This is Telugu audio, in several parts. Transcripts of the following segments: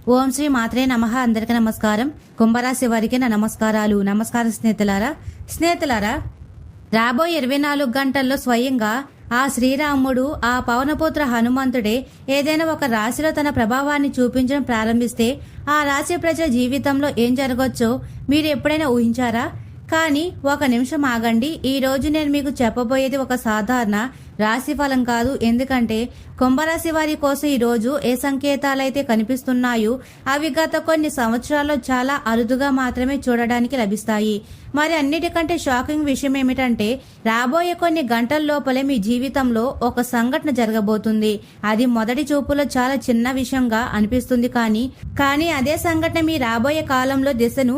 ఓం శ్రీ మాత్రే నమః. అందరికీ నమస్కారం. కుంభరాశి వారికి నా నమస్కారాలు. నమస్కారం స్నేహితులారా, రాబోయే 24 గంటల్లో స్వయంగా ఆ శ్రీరాముడు, ఆ పవనపుత్ర హనుమంతుడే ఏదైనా ఒక రాశిలో తన ప్రభావాన్ని చూపించడం ప్రారంభిస్తే ఆ రాశి ప్రజల జీవితంలో ఏం జరగవచ్చో మీరు ఎప్పుడైనా ఊహించారా? కానీ ఒక నిమిషం ఆగండి. ఈ రోజు నేను మీకు చెప్పబోయేది ఒక సాధారణ రాశి ఫలం కాదు. ఎందుకంటే కుంభరాశి వారి కోసం ఈ రోజు ఏ సంకేతాలైతే కనిపిస్తున్నాయో అవి గత కొన్ని సంవత్సరాల్లో చాలా అరుదుగా మాత్రమే చూడడానికి లభిస్తాయి. మరి అన్నిటికంటే షాకింగ్ విషయం ఏమిటంటే రాబోయే కొన్ని గంటల లోపలే మీ జీవితంలో ఒక సంఘటన జరగబోతుంది. అది మొదటి చూపులో చాలా చిన్న విషయంగా అనిపిస్తుంది, కానీ అదే సంఘటన మీ రాబోయే కాలంలో దిశను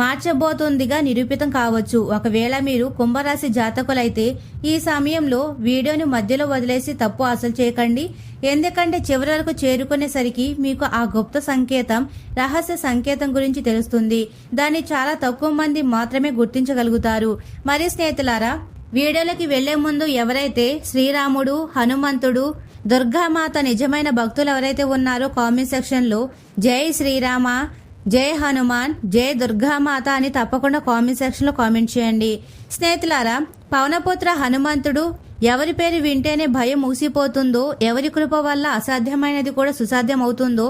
మార్చబోతుందిగా నిరూపితం కావచ్చు. ఒకవేళ మీరు కుంభరాశి జాతకులైతే ఈ సమయంలో వీడియోని మధ్యలో వదిలేసి తప్పు అసలు చేయకండి. ఎందుకంటే చివరి వరకు చేరుకునేసరికి మీకు ఆ గుప్త సంకేతం, రహస్య సంకేతం గురించి తెలుస్తుంది. దాన్ని చాలా తక్కువ మంది మాత్రమే గుర్తించగలుగుతారు. మరి స్నేహితులారా, వీడియోలోకి వెళ్లే ముందు ఎవరైతే శ్రీరాముడు, హనుమంతుడు, దుర్గామాత నిజమైన భక్తులు ఎవరైతే ఉన్నారో కామెంట్ సెక్షన్ లో జై శ్రీరామ, జై హనుమాన్, జై దుర్గామాత అని తప్పకుండా కామెంట్ సెక్షన్ లో కామెంట్ చేయండి. స్నేహితులారా, పవనపుత్ర హనుమంతుడు ఎవరి పేరు వింటేనే భయం మూసిపోతుందో, ఎవరి కృప వల్ల అసాధ్యమైనది కూడా సుసాధ్యం అవుతుందో,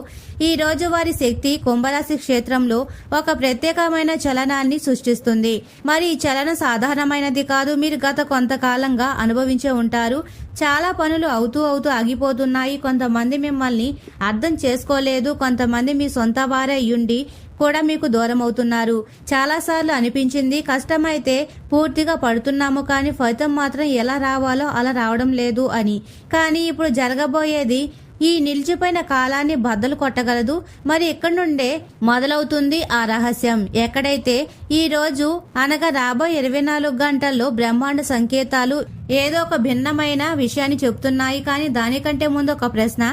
ఈ రోజు వారి శక్తి కుంభరాశి క్షేత్రంలో ఒక ప్రత్యేకమైన చలనాన్ని సృష్టిస్తుంది. మరి ఈ చలనం సాధారణమైనది కాదు. మీరు గత కొంతకాలంగా అనుభవించే ఉంటారు. చాలా పనులు అవుతూ ఆగిపోతున్నాయి. కొంతమంది మిమ్మల్ని అర్థం చేసుకోలేదు. కొంతమంది మీ సొంత వారే అయ్యుండి కూడా మీకు దూరం అవుతున్నారు. చాలాసార్లు అనిపించింది కష్టమైతే పూర్తిగా పడుతున్నాము, కానీ ఫలితం మాత్రం ఎలా రావాలో అలా రావడం లేదు అని. కానీ ఇప్పుడు జరగబోయేది ఈ నిలిచిపోయిన కాలాన్ని బద్దలు కొట్టగలదు. మరి ఎక్కడి నుండే మొదలవుతుంది ఆ రహస్యం? ఎక్కడైతే ఈ రోజు అనగా రాబోయే 24 గంటల్లో బ్రహ్మాండ సంకేతాలు ఏదో ఒక భిన్నమైన విషయాన్ని చెప్తున్నాయి. కానీ దానికంటే ముందు ఒక ప్రశ్న.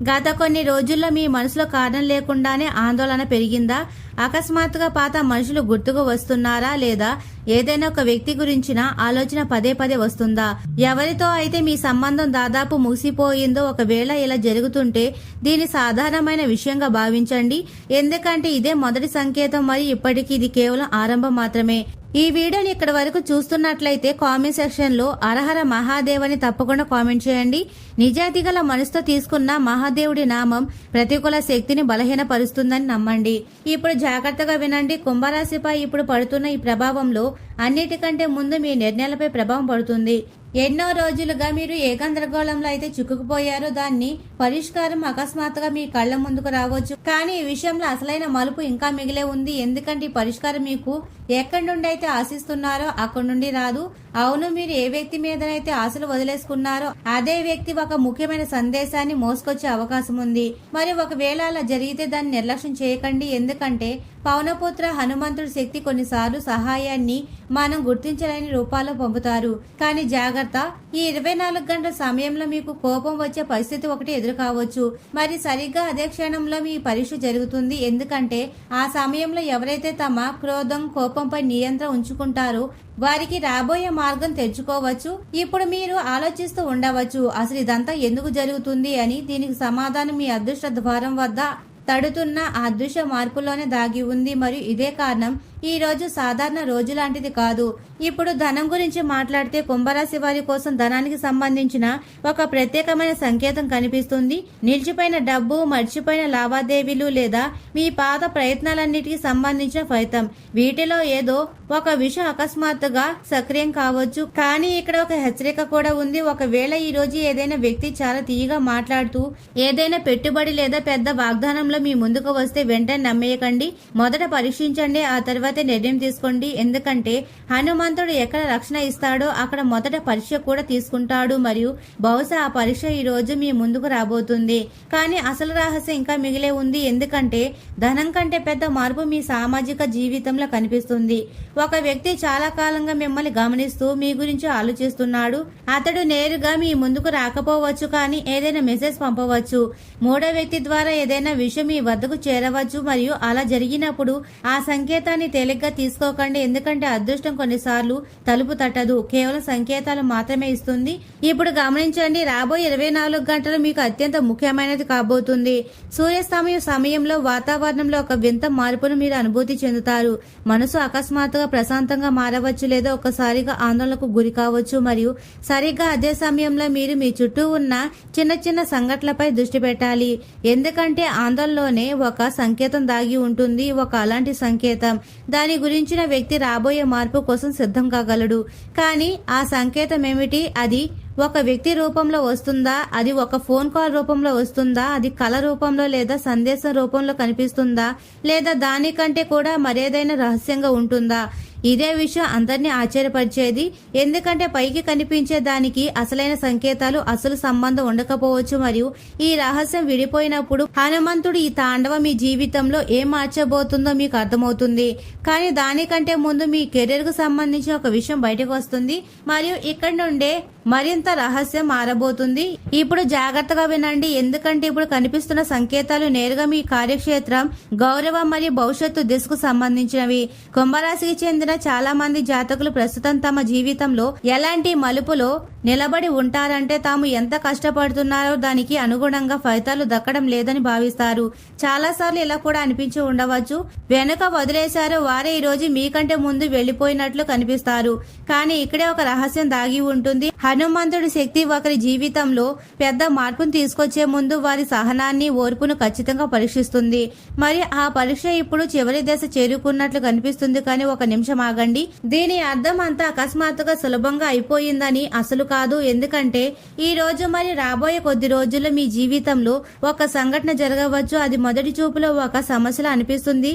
గత కొన్ని రోజుల్లో మీ మనసులో కారణం లేకుండానే ఆందోళన పెరిగిందా? అకస్మాత్తుగా పాత మనుషులు గుర్తుకు వస్తున్నారా? లేదా ఏదైనా ఒక వ్యక్తి గురించిన ఆలోచన పదే వస్తుందా? ఎవరితో అయితే మీ సంబంధం దాదాపు ముగిసిపోయిందో ఒకవేళ ఇలా జరుగుతుంటే దీని సాధారణమైన విషయంగా భావించండి. ఎందుకంటే ఇదే మొదటి సంకేతం. మరి ఇప్పటికీ ఇది కేవలం ఆరంభం మాత్రమే. ఈ వీడియోని ఇక్కడ వరకు చూస్తున్నట్లయితే కామెంట్ సెక్షన్ లో హరహర మహాదేవ్ అని తప్పకుండా కామెంట్ చేయండి. నిజాయితీ గల మనసుతో తీసుకున్న మహాదేవుడి నామం ప్రతికూల శక్తిని బలహీనపరుస్తుందని నమ్మండి. ఇప్పుడు జాగ్రత్తగా వినండి. కుంభరాశిపై ఇప్పుడు పడుతున్న ఈ ప్రభావంలో అన్నిటికంటే ముందు మీ నిర్ణయాలపై ప్రభావం పడుతుంది. ఎన్నో రోజులుగా మీరు ఏ గందరగోళంలో అయితే చిక్కుకుపోయారో దాన్ని పరిష్కారం అకస్మాత్తుగా మీ కళ్ల ముందుకు రావచ్చు. కానీ ఈ విషయంలో అసలైన మలుపు ఇంకా మిగిలే ఉంది. ఎందుకంటే ఈ పరిష్కారం మీకు ఎక్కడి నుండి అయితే ఆశిస్తున్నారో అక్కడి నుండి రాదు. అవును, మీరు ఏ వ్యక్తి మీదనైతే ఆశలు వదిలేసుకున్నారో అదే వ్యక్తి ఒక ముఖ్యమైన సందేశాన్ని మోసుకొచ్చే అవకాశం ఉంది. మరి ఒకవేళ అలా జరిగితే దాన్ని నిర్లక్ష్యం చేయకండి. ఎందుకంటే పవనపుత్ర హనుమంతుడి శక్తి కొన్నిసార్లు సహాయాన్ని మనం గుర్తించలేని రూపాల్లో పంపుతారు. కానీ జాగ్రత్త, ఈ 24 గంటల సమయంలో మీకు కోపం వచ్చే పరిస్థితి ఒకటి ఎదురు కావచ్చు. మరి సరిగ్గా అదే క్షణంలో మీ పరీక్ష జరుగుతుంది. ఎందుకంటే ఆ సమయంలో ఎవరైతే తమ క్రోధం, కోపంపై నియంత్రణ ఉంచుకుంటారో వారికి రాబోయే మార్గం తెచ్చుకోవచ్చు. ఇప్పుడు మీరు ఆలోచిస్తూ ఉండవచ్చు, అసలు ఇదంతా ఎందుకు జరుగుతుంది అని. దీనికి సమాధానం మీ అదృష్ట ద్వారం వద్ద తడుతున్న ఆ అదృశ్య మార్పులోనే దాగి ఉంది. మరియు ఇదే కారణం ఈ రోజు సాధారణ రోజు లాంటిది కాదు. ఇప్పుడు ధనం గురించి మాట్లాడితే కుంభరాశి వారి కోసం ధనానికి సంబంధించిన ఒక ప్రత్యేకమైన సంకేతం కనిపిస్తుంది. నిలిచిపోయిన డబ్బు, మర్చిపోయిన లావాదేవీలు లేదా మీ పాత ప్రయత్నాలన్నిటికీ సంబంధించిన ఫలితం. వీటిలో ఏదో ఒక విషయం అకస్మాత్తుగా సక్రియం కావచ్చు. కానీ ఇక్కడ ఒక హెచ్చరిక కూడా ఉంది. ఒకవేళ ఈ రోజు ఏదైనా వ్యక్తి చాలా తీయగా మాట్లాడుతూ ఏదైనా పెట్టుబడి లేదా పెద్ద వాగ్దానంలో మీ ముందుకు వస్తే వెంటనే నమ్మేయకండి. మొదట పరీక్షించండి, ఆ తర్వాత నిర్ణయం తీసుకోండి. ఎందుకంటే హనుమంతుడు ఎక్కడ రక్షణ ఇస్తాడో అక్కడ మొదట పరీక్ష కూడా తీసుకుంటాడు. మరియు బహుశా ఆ పరీక్ష ఈ రోజు మీ ముందుకు రాబోతుంది. కానీ అసలు రహస్యం ఇంకా మిగిలే ఉంది. ఎందుకంటే ధనం కంటే పెద్ద మార్పు మీ సామాజిక జీవితంలో కనిపిస్తుంది. ఒక వ్యక్తి చాలా కాలంగా మిమ్మల్ని గమనిస్తూ మీ గురించి ఆలోచిస్తున్నాడు. అతడు నేరుగా మీ ముందుకు రాకపోవచ్చు, కానీ ఏదైనా మెసేజ్ పంపవచ్చు. మూడో వ్యక్తి ద్వారా ఏదైనా విషయం మీ వద్దకు చేరవచ్చు. మరియు అలా జరిగినప్పుడు ఆ సంకేతాన్ని తేలిగ్గా తీసుకోకండి, ఎందుకంటే అదృష్టం కొన్నిసార్లు తలుపు తట్టదు, కేవలం సంకేతాలు మాత్రమే ఇస్తుంది. ఇప్పుడు గమనించండి, రాబోయే 24 గంటలు మీకు అత్యంత ముఖ్యమైనది కాబోతుంది. సూర్యాస్తమయం సమయంలో వాతావరణంలో ఒక వింత మార్పును మీరు అనుభూతి చెందుతారు. మనసు అకస్మాత్తుగా ప్రశాంతంగా మారవచ్చు లేదా ఒక్కసారిగా ఆందోళనకు గురి కావచ్చు. మరియు సరిగ్గా అదే సమయంలో మీరు మీ చుట్టూ ఉన్న చిన్న చిన్న సంఘటనలపై దృష్టి పెట్టాలి, ఎందుకంటే ఆందోళనలోనే ఒక సంకేతం దాగి ఉంటుంది. ఒక అలాంటి సంకేతం, దాని గురించిన వ్యక్తి రాబోయే మార్పు కోసం సిద్ధం కాగలడు. కానీ ఆ సంకేతం ఏమిటి? అది ఒక వ్యక్తి రూపంలో వస్తుందా? అది ఒక ఫోన్ కాల్ రూపంలో వస్తుందా? అది కళ రూపంలో లేదా సందేశం రూపంలో కనిపిస్తుందా? లేదా దానికంటే కూడా మరేదైనా రహస్యంగా ఉంటుందా? ఇదే విషయం అందరినీ ఆశ్చర్యపరిచేది, ఎందుకంటే పైకి కనిపించే దానికి అసలైన సంకేతాలు అసలు సంబంధం ఉండకపోవచ్చు. మరియు ఈ రహస్యం విడిపోయినప్పుడు హనుమంతుడు ఈ తాండవం మీ జీవితంలో ఏం మార్చబోతుందో మీకు అర్థమవుతుంది. కానీ దానికంటే ముందు మీ కెరీర్ కు సంబంధించిన ఒక విషయం బయటకు వస్తుంది మరియు ఇక్కడ నుండే మరింత రహస్యం మారబోతుంది. ఇప్పుడు జాగ్రత్తగా వినండి, ఎందుకంటే ఇప్పుడు కనిపిస్తున్న సంకేతాలు నేరుగా మీ కార్యక్షేత్రం, గౌరవం మరియు భవిష్యత్తు దిశకు సంబంధించినవి. కుంభరాశికి చెందిన చాలా మంది జాతకులు ప్రస్తుతం తమ జీవితంలో ఎలాంటి మలుపులో నిలబడి ఉంటారంటే తాము ఎంత కష్టపడుతున్నారో దానికి అనుగుణంగా ఫలితాలు దక్కడం లేదని భావిస్తారు. చాలాసార్లు ఇలా కూడా అనిపించి ఉండవచ్చు, వెనుక వదిలేశారు వారే ఈ రోజు మీకంటే ముందు వెళ్లిపోయినట్లు కనిపిస్తారు. కానీ ఇక్కడే ఒక రహస్యం దాగి ఉంటుంది. హనుమంతుడి శక్తి ఒకరి జీవితంలో పెద్ద మార్పును తీసుకొచ్చే ముందు వారి సహనాన్ని, ఓర్పును ఖచ్చితంగా పరీక్షిస్తుంది. మరి ఆ పరీక్ష ఇప్పుడు చివరి దశ చేరుకున్నట్లు కనిపిస్తుంది. కానీ ఒక నిమిషం ఆగండి, దీని అర్థం అంతా అకస్మాత్తుగా సులభంగా అయిపోయిందని అసలు కాదు. ఎందుకంటే ఈ రోజు మరి రాబోయే కొద్ది రోజుల్లో మీ జీవితంలో ఒక సంఘటన జరగవచ్చు. అది మొదటి చూపులో ఒక సమస్యలా అనిపిస్తుంది.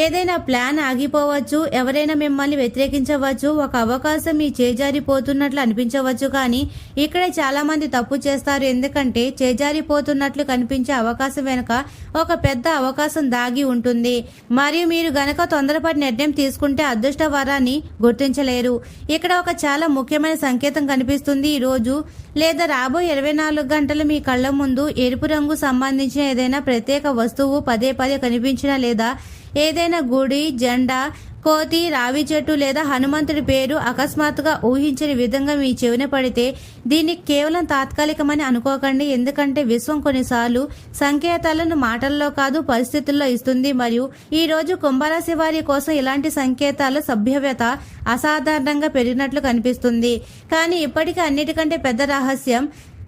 ఏదైనా ప్లాన్ ఆగిపోవచ్చు, ఎవరైనా మిమ్మల్ని వ్యతిరేకించవచ్చు, ఒక అవకాశం మీ చేజారిపోతున్నట్లు అనిపించవచ్చు. కానీ ఇక్కడే చాలా మంది తప్పు చేస్తారు, ఎందుకంటే చేజారిపోతున్నట్లు కనిపించే అవకాశం వెనుక ఒక పెద్ద అవకాశం దాగి ఉంటుంది. మరియు మీరు గనక తొందరపాటు నిర్ణయం తీసుకుంటే అదృష్ట వరాన్ని గుర్తించలేరు. ఇక్కడ ఒక చాలా ముఖ్యమైన సంకేతం కనిపిస్తుంది. ఈ రోజు లేదా రాబోయే 24 గంటలు మీ కళ్ళ ముందు ఎరుపు రంగు సంబంధించిన ఏదైనా ప్రత్యేక వస్తువు పదే పదే కనిపించినా, లేదా ఏదైనా గుడి, జెండా, కోతి, రావి చెట్టు లేదా హనుమంతుడి పేరు అకస్మాత్తుగా ఊహించని విధంగా మీ చెవిన పడితే దీన్ని కేవలం తాత్కాలికమని అనుకోకండి, ఎందుకంటే విశ్వం కొన్నిసార్లు సంకేతాలను మాటల్లో కాదు పరిస్థితుల్లో ఇస్తుంది. మరియు ఈ రోజు కుంభరాశి వారి కోసం ఇలాంటి సంకేతాల సభ్యత అసాధారణంగా పెరిగినట్లు కనిపిస్తుంది. కానీ ఇప్పటికీ అన్నిటికంటే పెద్ద రహస్యం,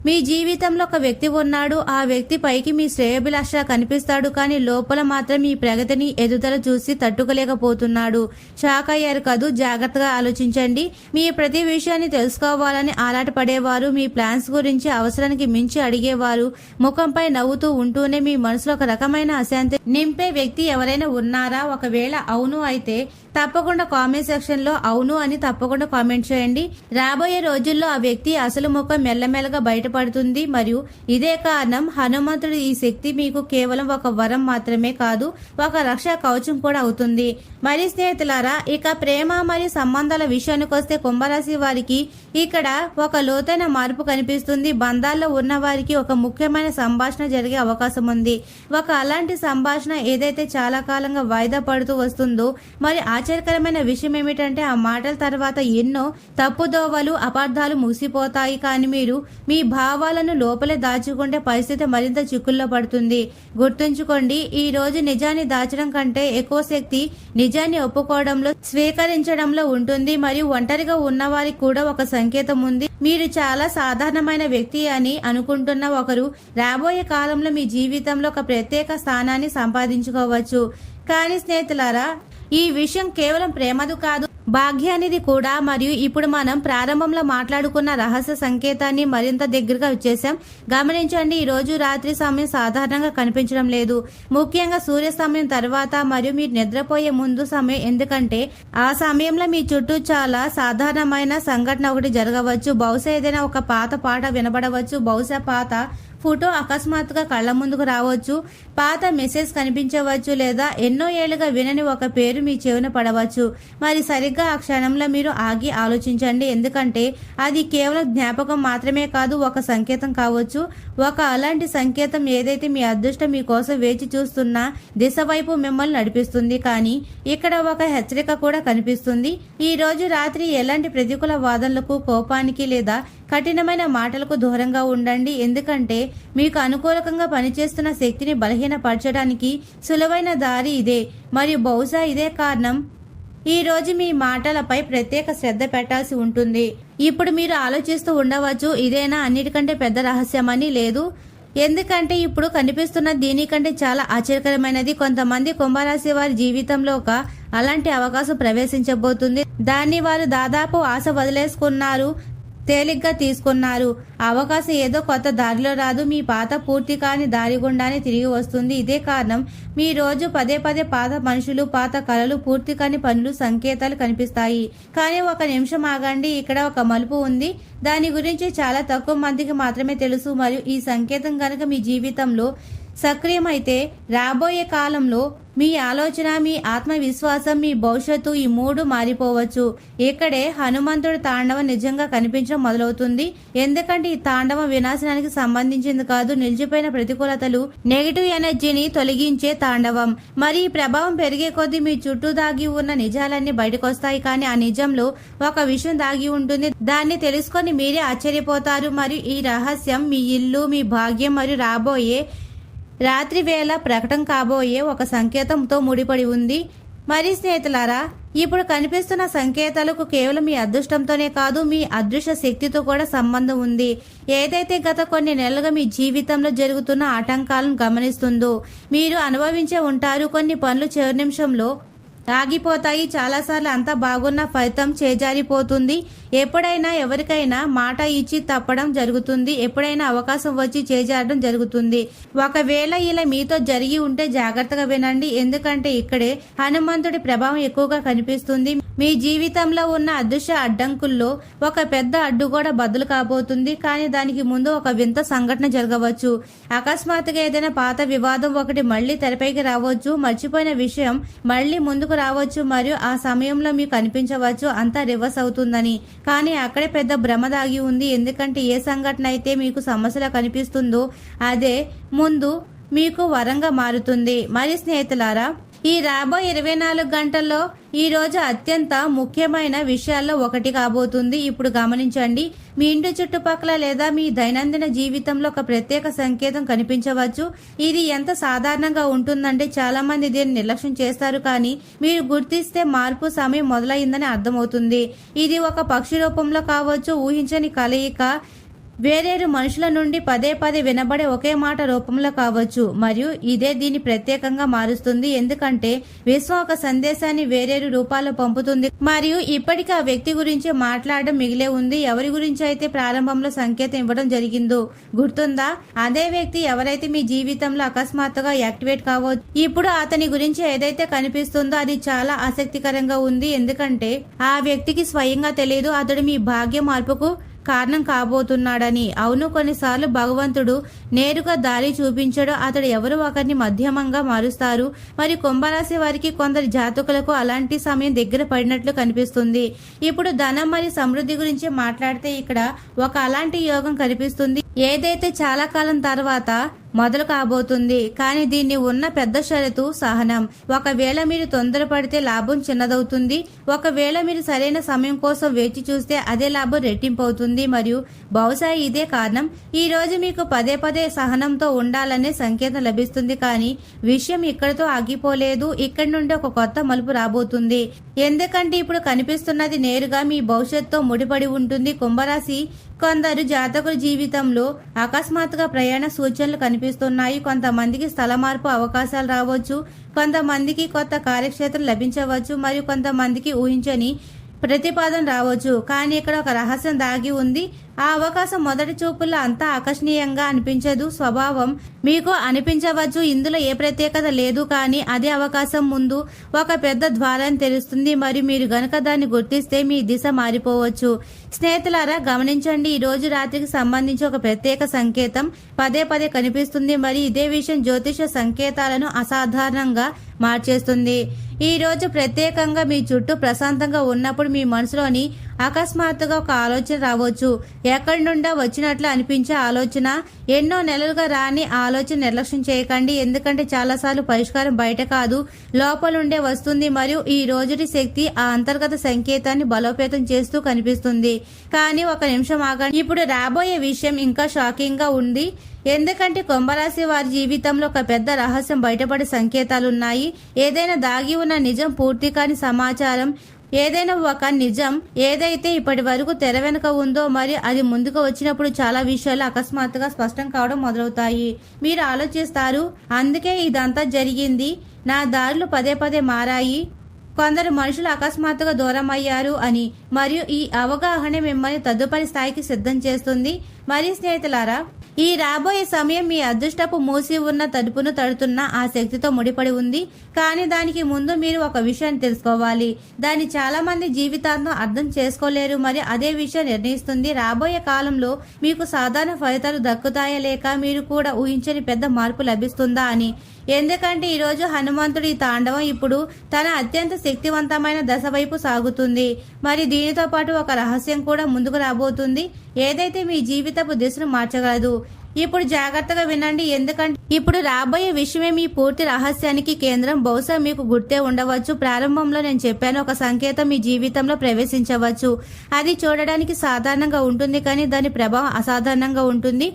మీ జీవితంలో ఒక వ్యక్తి ఉన్నాడు. ఆ వ్యక్తి పైకి మీ శ్రేయోభిలాష కనిపిస్తాడు, కానీ లోపల మాత్రం మీ ప్రగతిని, ఎదుగుదల చూసి తట్టుకోలేకపోతున్నాడు. షాక్ అయ్యారు కదూ? జాగ్రత్తగా ఆలోచించండి. మీ ప్రతి విషయాన్ని తెలుసుకోవాలని ఆరాటపడేవారు, మీ ప్లాన్స్ గురించి అవసరానికి మించి అడిగేవారు, ముఖంపై నవ్వుతూ ఉంటూనే మీ మనసులో ఒక రకమైన అశాంతి నింపే వ్యక్తి ఎవరైనా ఉన్నారా? ఒకవేళ అవును అయితే తప్పకుండా కామెంట్ సెక్షన్ లో అవును అని తప్పకుండా కామెంట్ చేయండి. రాబోయే రోజుల్లో ఆ వ్యక్తి అసలు ముఖం మెల్లమెల్లగా బయటపడుతుంది. మరియు ఇదే కారణం, హనుమంతుడి ఈ శక్తి మీకు కేవలం ఒక వరం మాత్రమే కాదు, ఒక రక్షా కవచం కూడా అవుతుంది. మరి స్నేహితులారా, ఇక ప్రేమ మరియు సంబంధాల విషయానికి వస్తే కుంభరాశి వారికి ఇక్కడ ఒక లోతైన మార్పు కనిపిస్తుంది. బంధాల్లో ఉన్న వారికి ఒక ముఖ్యమైన సంభాషణ జరిగే అవకాశం ఉంది. ఒక అలాంటి సంభాషణ ఏదైతే చాలా కాలంగా వాయిదా పడుతూ వస్తుందో. మరి ఆశ్చర్యకరమైన విషయం ఏమిటంటే ఆ మాటల తర్వాత ఎన్నో తప్పుదోవలు, అపార్థాలు ముగిసిపోతాయి. కానీ మీరు మీ భావాలను లోపలే దాచుకుంటే పరిస్థితి మరింత చిక్కుల్లో పడుతుంది. గుర్తుంచుకోండి, ఈ రోజు నిజాన్ని దాచడం కంటే ఎక్కువ శక్తి నిజాన్ని ఒప్పుకోవడంలో, స్వీకరించడంలో ఉంటుంది. మరియు ఒంటరిగా ఉన్న వారికి కూడా ఒక సంకేతం ఉంది. మీరు చాలా సాధారణమైన వ్యక్తి అని అనుకుంటున్న ఒకరు రాబోయే కాలంలో మీ జీవితంలో ఒక ప్రత్యేక స్థానాన్ని సంపాదించుకోవచ్చు. కానీ స్నేహితులారా, ఈ విషయం కేవలం ప్రేమదు కాదు, భాగ్యానిది కూడా. మరియు ఇప్పుడు మనం ప్రారంభంలో మాట్లాడుకున్న రహస్య సంకేతాన్ని మరింత దగ్గరగా వచ్చేసాం. గమనించండి, ఈ రోజు రాత్రి సమయం సాధారణంగా కనిపించడం లేదు, ముఖ్యంగా సూర్యాస్తమయం తర్వాత మరియు మీరు నిద్రపోయే ముందు సమయం. ఎందుకంటే ఆ సమయంలో మీ చుట్టూ చాలా సాధారణమైన సంఘటన ఒకటి జరగవచ్చు. బహుశా ఏదైనా ఒక పాత పాట వినబడవచ్చు, బహుశా పాత ఫోటో అకస్మాత్తుగా కళ్ళ ముందుకు రావచ్చు, పాత మెసేజ్ కనిపించవచ్చు, లేదా ఎన్నో ఏళ్లుగా వినని ఒక పేరు మీ చెవిన పడవచ్చు. మరి సరిగ్గా ఆ క్షణంలో మీరు ఆగి ఆలోచించండి, ఎందుకంటే అది కేవలం జ్ఞాపకం మాత్రమే కాదు, ఒక సంకేతం కావచ్చు. అలాంటి సంకేతం ఏదైతే మీ అదృష్టం మీకోసం వేచి చూస్తున్న దిశ వైపు మిమ్మల్ని నడిపిస్తుంది. కానీ ఇక్కడ ఒక హెచ్చరిక కూడా కనిపిస్తుంది. ఈ రోజు రాత్రి ఎలాంటి ప్రతికూల వాదనలకు, కోపానికి లేదా కఠినమైన మాటలకు దూరంగా ఉండండి, ఎందుకంటే మీకు అనుకూలంగా పనిచేస్తున్న శక్తిని బలహీనపరచడానికి సులువైన దారి ఇదే. మరియు బహుశా ఇదే కారణం ఈ రోజు మీ మాటలపై ప్రత్యేక శ్రద్ధ పెట్టాల్సి ఉంటుంది. ఇప్పుడు మీరు ఆలోచిస్తూ ఉండవచ్చు, ఇదేనా అన్నిటికంటే పెద్ద రహస్యమని. లేదు, ఎందుకంటే ఇప్పుడు కనిపిస్తున్న దీనికంటే చాలా ఆశ్చర్యకరమైనది. కొంతమంది కుంభరాశి వారి జీవితంలో అలాంటి అవకాశం ప్రవేశించబోతుంది. దాన్ని వారు దాదాపు ఆశ వదిలేసుకున్నారు, తేలిగ్గా తీసుకున్నారు. అవకాశం ఏదో కొత్త దారిలో రాదు, మీ పాత పూర్తి కాని దారి గుండానే తిరిగి వస్తుంది. ఇదే కారణం మీ రోజు పదే పదే పాత మనుషులు, పాత కళలు, పూర్తి కాని పనులు, సంకేతాలు కనిపిస్తాయి. కానీ ఒక నిమిషం ఆగండి, ఇక్కడ ఒక మలుపు ఉంది. దాని గురించి చాలా తక్కువ మందికి మాత్రమే తెలుసు. మరియు ఈ సంకేతం కనుక మీ జీవితంలో సక్రియమైతే రాబోయే కాలంలో మీ ఆలోచన, మీ ఆత్మవిశ్వాసం, మీ భవిష్యత్తు ఈ మూడు మారిపోవచ్చు. ఇక్కడే హనుమంతుడి తాండవం నిజంగా కనిపించడం మొదలవుతుంది. ఎందుకంటే ఈ తాండవం వినాశనానికి సంబంధించింది కాదు, నిలిచిపోయిన ప్రతికూలతలు, నెగిటివ్ ఎనర్జీని తొలగించే తాండవం. మరి ఈ ప్రభావం పెరిగే కొద్దీ మీ చుట్టూ దాగి ఉన్న నిజాలన్నీ బయటకొస్తాయి. కానీ ఆ నిజంలో ఒక విషయం దాగి ఉంటుంది, దాన్ని తెలుసుకొని మీరే ఆశ్చర్యపోతారు. మరియు ఈ రహస్యం మీ ఇల్లు, మీ భాగ్యం మరియు రాబోయే రాత్రి వేళ ప్రకటన కాబోయే ఒక సంకేతంతో ముడిపడి ఉంది. మరి స్నేహితులారా, ఇప్పుడు కనిపిస్తున్న సంకేతాలకు కేవలం మీ అదృష్టంతోనే కాదు, మీ అదృశ్య శక్తితో కూడా సంబంధం ఉంది. ఏదైతే గత కొన్ని నెలలుగా మీ జీవితంలో జరుగుతున్న ఆటంకాలను గమనిస్తుందో మీరు అనుభవించే ఉంటారు. కొన్ని పనులు చివరి నిమిషంలో ఆగిపోతాయి. చాలాసార్లు అంతా బాగున్న ఫలితం చేజారిపోతుంది. ఎప్పుడైనా ఎవరికైనా మాట ఇచ్చి తప్పడం జరుగుతుంది, ఎప్పుడైనా అవకాశం వచ్చి చేజారడం జరుగుతుంది. ఒకవేళ ఇలా మీతో జరిగి ఉంటే జాగ్రత్తగా వినండి, ఎందుకంటే ఇక్కడే హనుమంతుడి ప్రభావం ఎక్కువగా కనిపిస్తుంది. మీ జీవితంలో ఉన్న అదృశ్య అడ్డంకుల్లో ఒక పెద్ద అడ్డు కూడా బదులు కాబోతుంది. కానీ దానికి ముందు ఒక వింత సంఘటన జరగవచ్చు. అకస్మాత్తుగా ఏదైనా పాత వివాదం ఒకటి మళ్లీ తెరపైకి రావచ్చు, మర్చిపోయిన విషయం మళ్లీ ముందుకు రావచ్చు, మరియు ఆ సమయంలో మీకు అనిపించవచ్చు అంతా రివర్స్ అవుతుందని. కానీ అక్కడే పెద్ద భ్రమ దాగి ఉంది, ఎందుకంటే ఏ సంఘటన అయితే మీకు సమస్యలా కనిపిస్తుందో అదే ముందు మీకు వరంగా మారుతుంది. మరి స్నేహితులారా, ఈ రాబోయే 24 గంటల్లో ఈ రోజు అత్యంత ముఖ్యమైన విషయాల్లో ఒకటి కాబోతుంది. ఇప్పుడు గమనించండి, మీ ఇంటి చుట్టుపక్కల లేదా మీ దైనందిన జీవితంలో ఒక ప్రత్యేక సంకేతం కనిపించవచ్చు. ఇది ఎంత సాధారణంగా ఉంటుందంటే చాలా మంది దీన్ని నిర్లక్ష్యం చేస్తారు, కానీ మీరు గుర్తిస్తే మార్పు సమయం మొదలైందని అర్థమవుతుంది. ఇది ఒక పక్షి రూపంలో కావచ్చు, ఊహించని కలయిక, వేరేరు మనుషుల నుండి పదే పదే వినబడే ఒకే మాట రూపంలో కావచ్చు. మరియు ఇదే దీన్ని ప్రత్యేకంగా మారుస్తుంది, ఎందుకంటే విశ్వం ఒక సందేశాన్ని వేరేరు రూపాల్లో పంపుతుంది. మరియు ఇప్పటికీ ఆ వ్యక్తి గురించి మాట్లాడడం మిగిలే ఉంది. ఎవరి గురించి అయితే ప్రారంభంలో సంకేతం ఇవ్వడం జరిగిందో గుర్తుందా? అదే వ్యక్తి ఎవరైతే మీ జీవితంలో అకస్మాత్తుగా యాక్టివేట్ కావచ్చు. ఇప్పుడు అతని గురించి ఏదైతే కనిపిస్తుందో అది చాలా ఆసక్తికరంగా ఉంది, ఎందుకంటే ఆ వ్యక్తికి స్వయంగా తెలియదు అతడు మీ భాగ్య మార్పుకు కారణం కాబోతున్నాడని. అవును, కొన్నిసార్లు భగవంతుడు నేరుగా దారి చూపించడు, అతడు ఎవరు ఒకరిని మధ్యమంగా మారుస్తారు. మరి కుంభరాశి వారికి కొందరి జాతకులకు అలాంటి సమయం దగ్గర పడినట్లు కనిపిస్తుంది. ఇప్పుడు ధనం మరియు సమృద్ధి గురించి మాట్లాడితే ఇక్కడ ఒక అలాంటి యోగం కనిపిస్తుంది, ఏదైతే చాలా కాలం తర్వాత మొదలు కాబోతుంది. కానీ దీన్ని ఉన్న పెద్ద షరతు సహనం. ఒకవేళ మీరు తొందరపడితే లాభం చిన్నదవుతుంది, ఒకవేళ మీరు సరైన సమయం కోసం వేచి చూస్తే అదే లాభం రెట్టింపు అవుతుంది. మరియు బహుశా ఇదే కారణం ఈ రోజు మీకు పదే పదే సహనంతో ఉండాలనే సంకేతం లభిస్తుంది. కానీ విషయం ఇక్కడితో ఆగిపోలేదు, ఇక్కడి నుండి ఒక కొత్త మలుపు రాబోతుంది. ఎందుకంటే ఇప్పుడు కనిపిస్తున్నది నేరుగా మీ భవిష్యత్తుతో ముడిపడి ఉంటుంది. కుంభరాశి కొందరు జాతకుల జీవితంలో అకస్మాత్తుగా ప్రయాణ సూచనలు కనిపిస్తున్నాయి. కొంతమందికి స్థల మార్పు అవకాశాలు రావచ్చు, కొంతమందికి కొత్త కార్యక్షేత్రం లభించవచ్చు, మరియు కొంతమందికి ఊహించని ప్రతిపాదన రావచ్చు. కానీ ఇక్కడ ఒక రహస్యం దాగి ఉంది. ఆ అవకాశం మొదటి చూపుల్లో అంతా ఆకర్షణీయంగా అనిపించదు. స్వభావం మీకు అనిపించవచ్చు, ఇందులో ఏ ప్రత్యేకత లేదు. కానీ అదే అవకాశం ముందు ఒక పెద్ద ద్వారాన్ని తెరుస్తుంది. మరి మీరు గనక దాన్ని గుర్తిస్తే మీ దిశ మారిపోవచ్చు. స్నేహితులారా, గమనించండి, ఈ రోజు రాత్రికి సంబంధించి ఒక ప్రత్యేక సంకేతం పదే పదే కనిపిస్తుంది. మరి ఇదే విషయం జ్యోతిష సంకేతాలను అసాధారణంగా మార్చేస్తుంది. ఈ రోజు ప్రత్యేకంగా మీ చుట్టూ ప్రశాంతంగా ఉన్నప్పుడు మీ మనసులోని అకస్మాత్తుగా ఒక ఆలోచన రావచ్చు. ఎక్కడి నుండా వచ్చినట్లు అనిపించే ఆలోచన. ఎన్నో నెలలుగా రాని ఆలోచన నిర్లక్ష్యం చేయకండి. ఎందుకంటే చాలాసార్లు పరిష్కారం బయట కాదు, లోపలుండే వస్తుంది. మరియు ఈ రోజుటి శక్తి ఆ అంతర్గత సంకేతాన్ని బలోపేతం చేస్తూ కనిపిస్తుంది. కానీ ఒక నిమిషం ఆగండి. ఇప్పుడు రాబోయే విషయం ఇంకా షాకింగ్ గా ఉంది. ఎందుకంటే కుంభరాశి వారి జీవితంలో ఒక పెద్ద రహస్యం బయటపడే సంకేతాలున్నాయి. ఏదైనా దాగి ఉన్న నిజం, పూర్తి కాని సమాచారం, ఏదైనా ఒక నిజం ఏదైతే ఇప్పటి వరకు తెర వెనుక ఉందో మరి అది ముందుకు వచ్చినప్పుడు చాలా విషయాలు అకస్మాత్తుగా స్పష్టం కావడం మొదలవుతాయి. మీరు ఆలోచిస్తారు, అందుకే ఇదంతా జరిగింది, నా దారులు పదే పదే మారాయి, కొందరు మనుషులు అకస్మాత్తుగా దూరం అయ్యారు అని. మరియు ఈ అవగాహన మిమ్మల్ని తదుపరి స్థాయికి సిద్ధం చేస్తుంది. మరి స్నేహితులారా, ఈ రాబోయే సమయం మీ అదృష్టపు మూసి ఉన్న తలుపును తడుతున్న ఆ శక్తితో ముడిపడి ఉంది. కానీ దానికి ముందు మీరు ఒక విషయాన్ని తెలుసుకోవాలి. దాన్ని చాలా మంది జీవితాంతం అర్థం చేసుకోలేరు. మరి అదే విషయం నిర్ణయిస్తుంది రాబోయే కాలంలో మీకు సాధారణ ఫలితాలు దక్కుతాయా లేక మీరు కూడా ఊహించని పెద్ద మార్పు లభిస్తుందా అని. ఎందుకంటే ఈరోజు హనుమంతుడి తాండవం ఇప్పుడు తన అత్యంత శక్తివంతమైన దశ వైపు సాగుతుంది. మరి దీనితో పాటు ఒక రహస్యం కూడా ముందుకు రాబోతుంది, ఏదైతే మీ జీవితపు దిశను మార్చగలదు. ఇప్పుడు జాగ్రత్తగా వినండి, ఎందుకంటే ఇప్పుడు రాబోయే విషయమే మీ పూర్తి రహస్యానికి కేంద్రం. బహుశా మీకు గుర్తే ఉండవచ్చు, ప్రారంభంలో నేను చెప్పాను, ఒక సంకేతం మీ జీవితంలో ప్రవేశించవచ్చు. అది చూడడానికి సాధారణంగా ఉంటుంది, కానీ దాని ప్రభావం అసాధారణంగా ఉంటుంది.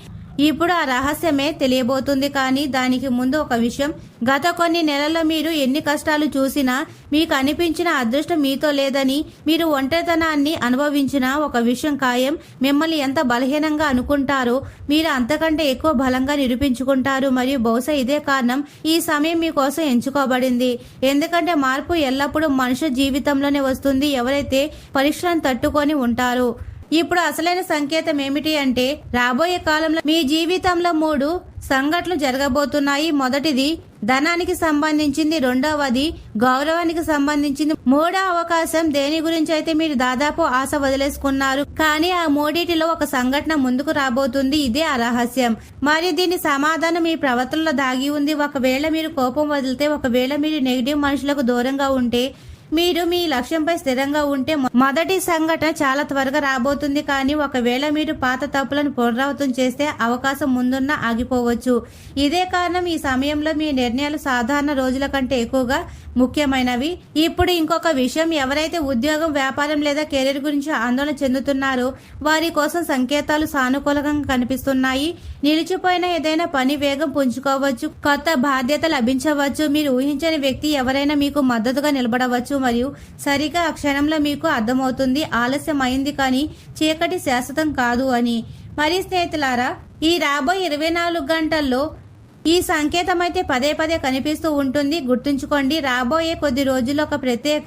ఇప్పుడు ఆ రహస్యమే తెలియబోతుంది. కానీ దానికి ముందు ఒక విషయం, గత కొన్ని నెలల్లో మీరు ఎన్ని కష్టాలు చూసినా మీకు అనిపించిన అదృష్టం మీతో లేదని, మీరు ఒంటరితనాన్ని అనుభవించిన ఒక విషయం ఖాయం. మిమ్మల్ని ఎంత బలహీనంగా అనుకుంటారో మీరు అంతకంటే ఎక్కువ బలంగా నిరూపించుకుంటారు. మరియు బహుశా ఇదే కారణం ఈ సమయం మీకోసం ఎంచుకోబడింది. ఎందుకంటే మార్పు ఎల్లప్పుడూ మనుషుల జీవితంలోనే వస్తుంది, ఎవరైతే పరీక్షలను తట్టుకొని ఉంటారో. ఇప్పుడు అసలైన సంకేతం ఏమిటి అంటే, రాబోయే కాలంలో మీ జీవితంలో 3 సంఘటనలు జరగబోతున్నాయి. మొదటిది ధనానికి సంబంధించింది, రెండవది గౌరవానికి సంబంధించింది, మూడో అవకాశం దేని గురించి అయితే మీరు దాదాపు ఆశ వదిలేసుకున్నారు. కానీ ఆ మూడిటిలో ఒక సంఘటన ముందుకు రాబోతుంది. ఇదే ఆ రహస్యం. మరి దీని సమాధానం మీ ప్రవర్తనలో దాగి ఉంది. ఒకవేళ మీరు కోపం వదిలితే, ఒకవేళ మీరు నెగిటివ్ మనుషులకు దూరంగా ఉంటే, మీరు మీ లక్ష్యంపై స్థిరంగా ఉంటే మొదటి సంఘటన చాలా త్వరగా రాబోతుంది. కానీ ఒకవేళ మీరు పాత తప్పులను పునరావృతం చేస్తే అవకాశం ముందున్న ఆగిపోవచ్చు. ఇదే కారణం ఈ సమయంలో మీ నిర్ణయాలు సాధారణ రోజుల కంటే ఎక్కువగా ముఖ్యమైనవి. ఇప్పుడు ఇంకొక విషయం, ఎవరైతే ఉద్యోగం, వ్యాపారం లేదా కెరీర్ గురించి ఆందోళన చెందుతున్నారో వారి కోసం సంకేతాలు సానుకూలంగా కనిపిస్తున్నాయి. నిలిచిపోయిన ఏదైనా పని వేగం పుంజుకోవచ్చు, కొత్త బాధ్యత లభించవచ్చు, మీరు ఊహించని వ్యక్తి ఎవరైనా మీకు మద్దతుగా నిలబడవచ్చు. మరియు సరిగా ఆ క్షణంలో మీకు అర్థమవుతుంది, ఆలస్యం అయింది కానీ చీకటి శాశ్వతం కాదు అని. మరి స్నేహితులారా, ఈ రాబోయే 24 గంటల్లో ఈ సంకేతం అయితే పదే పదే కనిపిస్తూ ఉంటుంది. గుర్తుంచుకోండి, రాబోయే కొద్ది రోజుల్లో ఒక ప్రత్యేక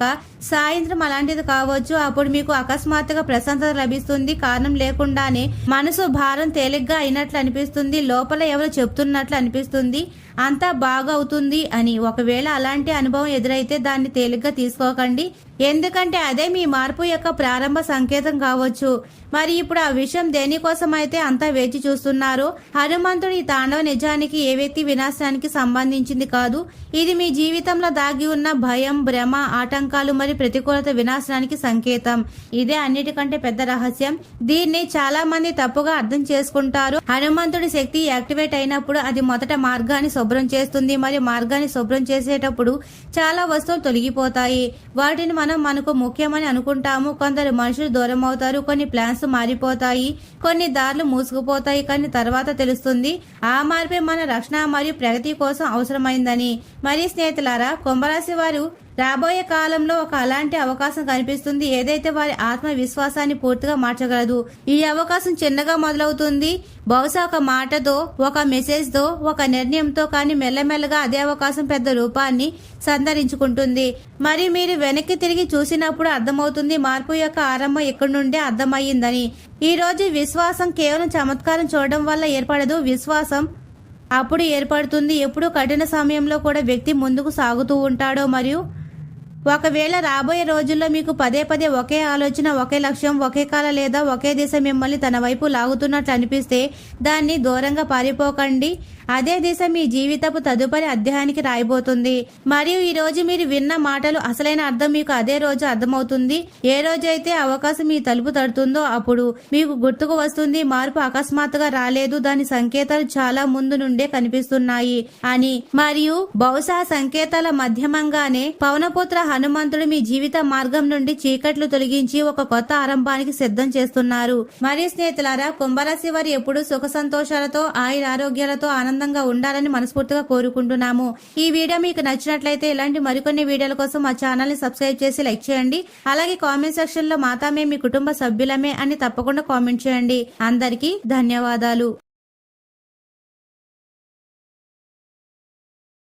సాయంత్రం అలాంటిది కావచ్చు. అప్పుడు మీకు అకస్మాత్తుగా ప్రశాంతత లభిస్తుంది. కారణం లేకుండానే మనసు భారం తేలిగ్గా అయినట్లు అనిపిస్తుంది. లోపల ఎవరు చెప్తున్నట్లు అనిపిస్తుంది, అంతా బాగవుతుంది అని. ఒకవేళ అలాంటి అనుభవం ఎదురైతే దాన్ని తేలిగ్గా తీసుకోకండి, ఎందుకంటే అదే మీ మార్పు యొక్క ప్రారంభ సంకేతం కావచ్చు. మరి ఇప్పుడు ఆ విషయం దేనికోసం అయితే అంతా వేచి చూస్తున్నారో, హనుమంతుడి తాండవ నిజానికి ఏ వ్యక్తి వినాశనానికి సంబంధించింది కాదు. ఇది మీ జీవితంలో దాగి ఉన్న భయం, భ్రమ, ఆటంకాలు మరియు ప్రతికూలత వినాశనానికి సంకేతం. ఇదే అన్నిటికంటే పెద్ద రహస్యం. దీన్ని చాలా మంది తప్పుగా అర్థం చేసుకుంటారు. హనుమంతుడి శక్తి యాక్టివేట్ అయినప్పుడు అది మొదట మార్గాన్ని శుభ్రం చేస్తుంది. మరియు మార్గాన్ని శుభ్రం చేసేటప్పుడు చాలా వస్తువులు తొలగిపోతాయి. వాటిని మనకు ముఖ్యమని అనుకుంటాము. కొందరు మనుషులు దూరం అవుతారు, కొన్ని ప్లాన్స్ మారిపోతాయి, కొన్ని దారులు మూసుకుపోతాయి. కానీ తర్వాత తెలుస్తుంది ఆ మార్పే మన రక్షణ మరియు ప్రగతి కోసం అవసరమైందని. మరి స్నేహితులారా, కుంభరాశి వారు రాబోయే కాలంలో ఒక అలాంటి అవకాశం కనిపిస్తుంది ఏదైతే వారి ఆత్మవిశ్వాసాన్ని పూర్తిగా మార్చగలదు. ఈ అవకాశం చిన్నగా మొదలవుతుంది, బహుశా ఒక మాటతో, ఒక మెసేజ్ తో, ఒక నిర్ణయంతో, కానీ మెల్లమెల్లగా అదే అవకాశం పెద్ద రూపాన్ని సంతరించుకుంటుంది. మరి మీరు వెనక్కి తిరిగి చూసినప్పుడు అర్థమవుతుంది మార్పు యొక్క ఆరంభం ఇక్కడి నుండే అర్థమయ్యిందని. ఈ రోజు విశ్వాసం కేవలం చమత్కారం చూడడం వల్ల ఏర్పడదు. విశ్వాసం అప్పుడు ఏర్పడుతుంది ఎప్పుడు కఠిన సమయంలో కూడా వ్యక్తి ముందుకు సాగుతూ ఉంటాడో. మరియు ఒకవేళ రాబోయే రోజుల్లో మీకు పదే పదే ఒకే ఆలోచన, ఒకే లక్ష్యం, ఒకే కాల లేదా ఒకే దిశ మిమ్మల్ని తన వైపు లాగుతున్నట్లు అనిపిస్తే దాన్ని దూరంగా పారిపోకండి. అదే దిశ మీ జీవితపు తదుపరి అధ్యాయానికి రాయబోతుంది. మరియు ఈ రోజు మీరు విన్న మాటలు అసలైన అర్థం మీకు అదే రోజు అర్థమవుతుంది. ఏ రోజైతే అవకాశం మీ తలుపు తడుతుందో అప్పుడు మీకు గుర్తుకు వస్తుంది మార్పు అకస్మాత్తుగా రాలేదు, దాని సంకేతాలు చాలా ముందు నుండే కనిపిస్తున్నాయి అని. మరియు బహుశా సంకేతాల మధ్యమంగానే పవనపుత్ర హనుమంతుడు మీ జీవిత మార్గం నుండి చీకట్లు తొలగించి ఒక కొత్త ఆరంభానికి సిద్ధం చేస్తున్నారు. మరియు స్నేహితులారా, కుంభరాశి వారు ఎప్పుడు సుఖ సంతోషాలతో, ఆయురారోగ్యాలతో ఆనందంగా ఉండాలని మనస్ఫూర్తిగా కోరుకుంటున్నాము. ఈ వీడియో మీకు నచ్చినట్లయితే ఇలాంటి మరికొన్ని వీడియోల కోసం మా ఛానల్ ని సబ్స్క్రైబ్ చేసి లైక్ చేయండి. అలాగే కామెంట్ సెక్షన్ లో మాతామే మీ కుటుంబ సభ్యులమే అని తప్పకుండా కామెంట్ చేయండి. అందరికీ ధన్యవాదాలు.